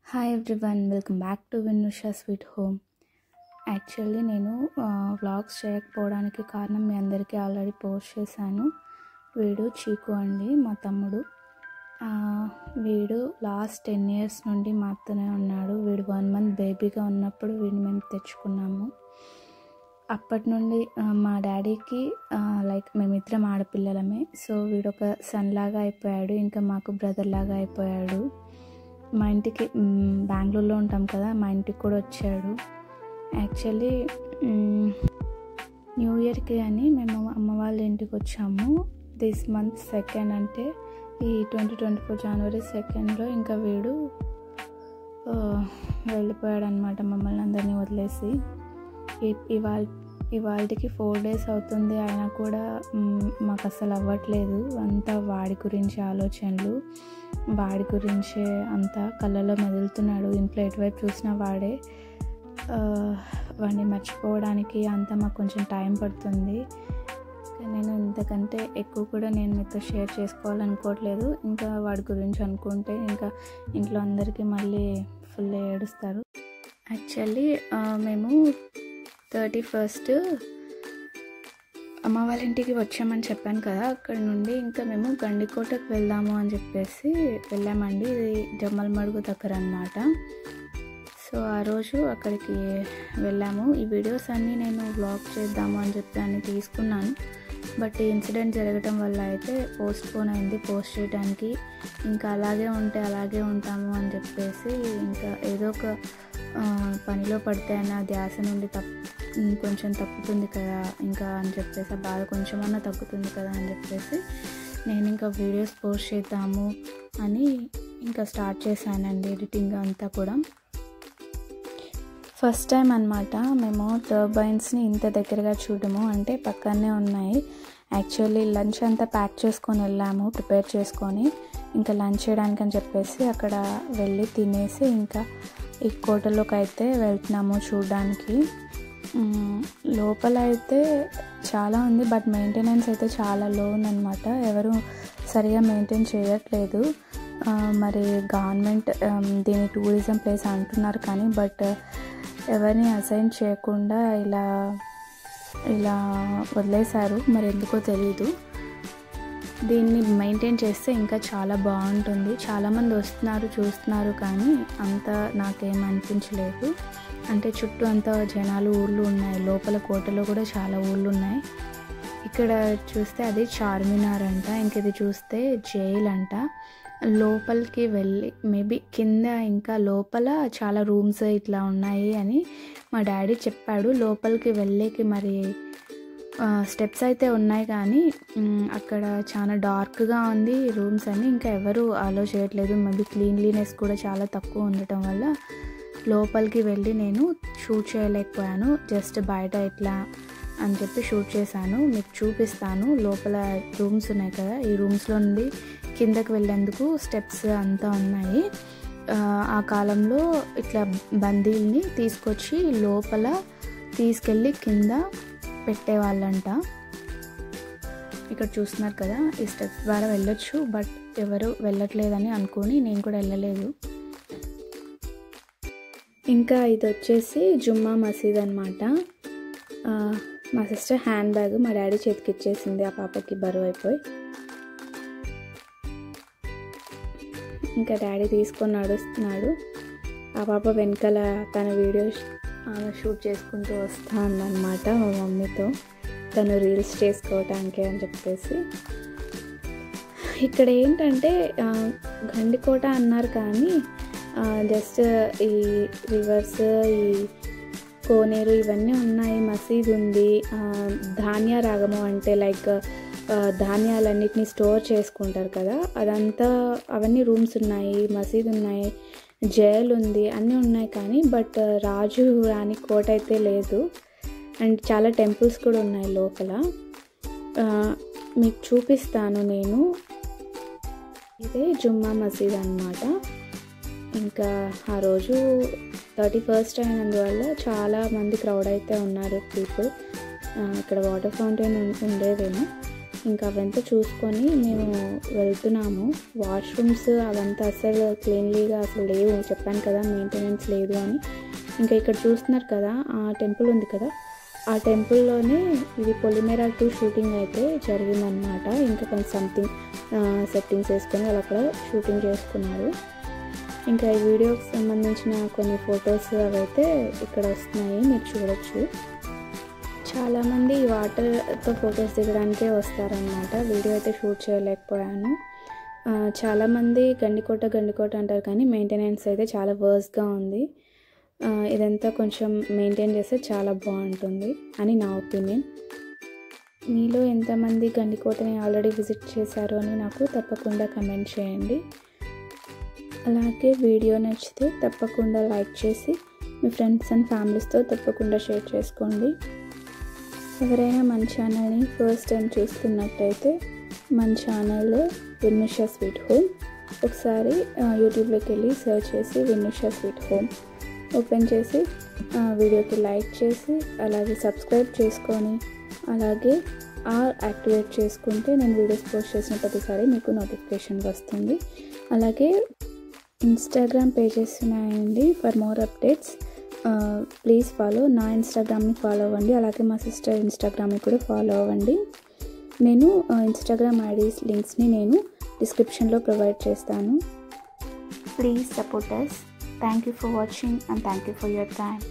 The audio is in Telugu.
Hi everyone, welcome back to Vinusha sweet home. Actually నేను వ్లాగ్స్ చేయకపోవడానికి కారణం మీ అందరికీ ఆల్రెడీ పోస్ట్ చేశాను. వీడు చీకు అండి, మా తమ్ముడు. వీడు లాస్ట్ 10 years నుండి మాతోనే ఉన్నాడు. వీడు 1 month బేబీగా ఉన్నప్పుడు వీడిని మేము తెచ్చుకున్నాము. అప్పటి నుండి మా డాడీకి లైక్ మేమిద్దరం ఆడపిల్లలమే. సో వీడు ఒక సన్ లాగా అయిపోయాడు, ఇంకా మాకు బ్రదర్ లాగా అయిపోయాడు. మా ఇంటికి బెంగళూరులో ఉంటాం కదా, మా ఇంటికి కూడా వచ్చాడు. యాక్చువల్లీ న్యూ ఇయర్కి అని మేము అమ్మ వాళ్ళ ఇంటికి వచ్చాము. దిస్ మంత్ 2nd, అంటే ఈ 2024 January 2nd ఇంకా వీడు వెళ్ళిపోయాడు అనమాట, మమ్మల్ని అందరినీ వదిలేసి. ఇవాళకి 4 days అవుతుంది, అయినా కూడా మాకు అసలు అవ్వట్లేదు. అంతా వాడి గురించి ఆలోచనలు, వాడి గురించే అంతా కళ్ళలో మెదులుతున్నాడు. ఇంట్లో ఎటువైపు చూసినా వాడే. వాడిని మర్చిపోవడానికి అంతా మాకు కొంచెం టైం పడుతుంది. నేను ఇంతకంటే ఎక్కువ కూడా నేను మీతో షేర్ చేసుకోవాలనుకోవట్లేదు. ఇంకా వాడి గురించి అనుకుంటే ఇంకా ఇంట్లో అందరికీ మళ్ళీ ఫుల్ ఏడుస్తారు. యాక్చువల్లీ మేము 31st అమ్మ వాళ్ళ ఇంటికి వచ్చామని చెప్పాను కదా, అక్కడ నుండి ఇంకా మేము గండికోటకు వెళ్దాము అని చెప్పేసి వెళ్ళామండి. ఇది జమ్మలమడుగు దగ్గర అన్నమాట. సో ఆ రోజు అక్కడికి వెళ్ళాము. ఈ వీడియోస్ అన్నీ నేను వ్లాగ్ చేద్దాము అని చెప్పి అన్ని తీసుకున్నాను. బట్ ఈ ఇన్సిడెంట్ జరగడం వల్ల అయితే పోస్ట్పోన్ అయింది పోస్ట్ చేయడానికి. ఇంకా అలాగే ఉంటాము అని చెప్పేసి ఇంకా ఏదో ఒక పనిలో పడితే అన్న ధ్యాస నుండి కొంచెం తప్పుతుంది కదా ఇంకా అని చెప్పేసి, ఆ బాధ కొంచెమన్నా తగ్గుతుంది కదా అని చెప్పేసి నేను ఇంకా వీడియోస్ పోస్ట్ చేద్దాము అని ఇంకా స్టార్ట్ చేశానండి ఎడిటింగ్ అంతా కూడా. ఫస్ట్ టైం అనమాట మేము టర్బైన్స్ని ఇంత దగ్గరగా చూడము, అంటే పక్కనే ఉన్నాయి. యాక్చువల్లీ లంచ్ అంతా ప్యాక్ చేసుకొని వెళ్ళాము, ప్రిపేర్ చేసుకొని. ఇంకా లంచ్ చేయడానికి అని చెప్పేసి అక్కడ వెళ్ళి తినేసి ఇంకా ఈ కోటలోకి అయితే వెళ్తున్నాము చూడడానికి. లోపల అయితే చాలా ఉంది, బట్ మెయింటెనెన్స్ అయితే చాలా లో ఉందన్నమాట. ఎవరు సరిగా మెయింటైన్ చేయట్లేదు. మరి గవర్నమెంట్ దీని టూరిజం ప్లేస్ అంటున్నారు కానీ, బట్ ఎవరిని అసైన్ చేయకుండా ఇలా వదిలేశారు. మరి ఎందుకో తెలీదు. దీన్ని మెయింటైన్ చేస్తే ఇంకా చాలా బాగుంటుంది. చాలామంది వస్తున్నారు, చూస్తున్నారు, కానీ అంత నాకేం అనిపించలేదు. అంటే చుట్టూ అంతా జనాలు, ఊళ్ళు ఉన్నాయి. లోపల కోటలో కూడా చాలా ఊళ్ళు ఉన్నాయి. ఇక్కడ చూస్తే అది చార్మినార్ అంట, ఇంక ఇది చూస్తే జైల్ అంట. లోపలికి వెళ్ళి మేబీ కింద ఇంకా లోపల చాలా రూమ్స్ ఇట్లా ఉన్నాయి అని మా డాడీ చెప్పాడు. లోపలికి వెళ్ళేకి మరి స్టెప్స్ అయితే ఉన్నాయి, కానీ అక్కడ చాలా డార్క్గా ఉంది రూమ్స్ అని ఇంకా ఎవరు అలో చేయట్లేదు. మేబీ క్లీన్లీనెస్ కూడా చాలా తక్కువ ఉండటం వల్ల లోపలికి వెళ్ళి నేను షూట్ చేయలేకపోయాను. జస్ట్ బయట ఇట్లా అని చెప్పి షూట్ చేశాను. మీకు చూపిస్తాను. లోపల రూమ్స్ ఉన్నాయి కదా, ఈ రూమ్స్లో నుండి కిందకి వెళ్ళేందుకు స్టెప్స్ అంతా ఉన్నాయి. ఆ కాలంలో ఇట్లా బందీల్ని తీసుకొచ్చి లోపల తీసుకెళ్ళి కింద పెట్టేవాళ్ళంట. ఇక్కడ చూస్తున్నారు కదా, ఈ స్టెప్స్ ద్వారా వెళ్ళొచ్చు, బట్ ఎవరు వెళ్ళట్లేదని అనుకొని నేను కూడా వెళ్ళలేదు. ఇంకా ఇది వచ్చేసి జుమ్మా మసీద్ అనమాట. మా సిస్టర్ హ్యాండ్ బ్యాగ్ మా డాడీ చేతికి ఇచ్చేసింది, ఆ పాపకి బరువు అయిపోయి. ఇంకా డాడీ తీసుకొని నడుస్తున్నాడు. ఆ పాప వెనకాల తన వీడియో షూట్ చేసుకుంటూ వస్తూ ఉందన్నమాట మా మమ్మీతో, తను రీల్స్ చేసుకోవటానికి అని చెప్పేసి. ఇక్కడ ఏంటంటే గండికోట అన్నారు కానీ జస్ట్ ఈ రివర్స్, ఈ కోనేరు ఇవన్నీ ఉన్నాయి. మసీద్ ఉంది, ధాన్య రాగము అంటే లైక్ ధాన్యాలన్నిటినీ స్టోర్ చేసుకుంటారు కదా, అదంతా అవన్నీ రూమ్స్ ఉన్నాయి, మసీద్ ఉన్నాయి, జైలు ఉంది, అన్నీ ఉన్నాయి. కానీ బట్ రాజు రాణి కోట అయితే లేదు. అండ్ చాలా టెంపుల్స్ కూడా ఉన్నాయి లోపల. మీకు చూపిస్తాను నేను. ఇదే జుమ్మా మసీద్ అన్నమాట. ఇంకా ఆ రోజు 31st అయినందువల్ల చాలా మంది క్రౌడ్ అయితే ఉన్నారు పీపుల్. ఇక్కడ వాటర్ ఫౌంటైన్ ఉండేదేమో. ఇంకా అవంతా చూసుకొని మేము వెళ్తున్నాము. వాష్రూమ్స్ అవంతా అసలు క్లీన్లీగా అసలు లేవు, చెప్పాను కదా మెయింటెనెన్స్ లేదు అని. ఇంకా ఇక్కడ చూస్తున్నారు కదా ఆ టెంపుల్ ఉంది కదా, ఆ టెంపుల్లోనే ఇది పొలిమేరా 2 షూటింగ్ అయితే జరిగిందనమాట. ఇంకా కొంచెం సంథింగ్ సెట్టింగ్స్ వేసుకొని వాళ్ళు అక్కడ షూటింగ్ చేసుకున్నారు. ఇంకా ఈ వీడియోకి సంబంధించిన కొన్ని ఫొటోస్ అవైతే ఇక్కడ వస్తున్నాయి, మీరు చూడొచ్చు. చాలామంది ఈ వాటర్తో ఫొటోస్ దిగడానికే వస్తారనమాట. వీడియో అయితే షూట్ చేయలేకపోయాను. చాలామంది గండికోట అంటారు, కానీ మెయింటెనెన్స్ అయితే చాలా వర్స్ట్గా ఉంది. ఇదంతా కొంచెం మెయింటైన్ చేస్తే చాలా బాగుంటుంది అని నా ఒపీనియన్. మీలో ఎంతమంది గండికోటని ఆల్రెడీ విజిట్ చేశారో అని నాకు తప్పకుండా కమెంట్ చేయండి. అలాగే వీడియో నచ్చితే తప్పకుండా లైక్ చేసి మీ ఫ్రెండ్స్ అండ్ ఫ్యామిలీస్తో తప్పకుండా షేర్ చేసుకోండి. ఎవరైనా మన ఛానల్ని ఫస్ట్ టైం చూస్తున్నట్టయితే మన ఛానల్లో విన్నుషా స్వీట్ హోమ్, ఒకసారి యూట్యూబ్లోకి వెళ్ళి సెర్చ్ చేసి విన్నుషా స్వీట్ హోమ్ ఓపెన్ చేసి వీడియోకి లైక్ చేసి అలాగే సబ్స్క్రైబ్ చేసుకొని అలాగే యాక్టివేట్ చేసుకుంటే నేను వీడియోస్ పోస్ట్ చేసిన ప్రతిసారి మీకు నోటిఫికేషన్ వస్తుంది. అలాగే ఇన్స్టాగ్రామ్ పేజెస్ ఉన్నాయండి, for more updates please follow. నా ఇన్స్టాగ్రామ్ని ఫాలో అవ్వండి, అలాగే మా సిస్టర్ ఇన్స్టాగ్రామ్ని కూడా ఫాలో అవ్వండి. నేను ఇన్స్టాగ్రామ్ ఐడీస్ లింక్స్ని నేను డిస్క్రిప్షన్లో ప్రొవైడ్ చేస్తాను. Please support us. Thank you for watching and thank you for your time.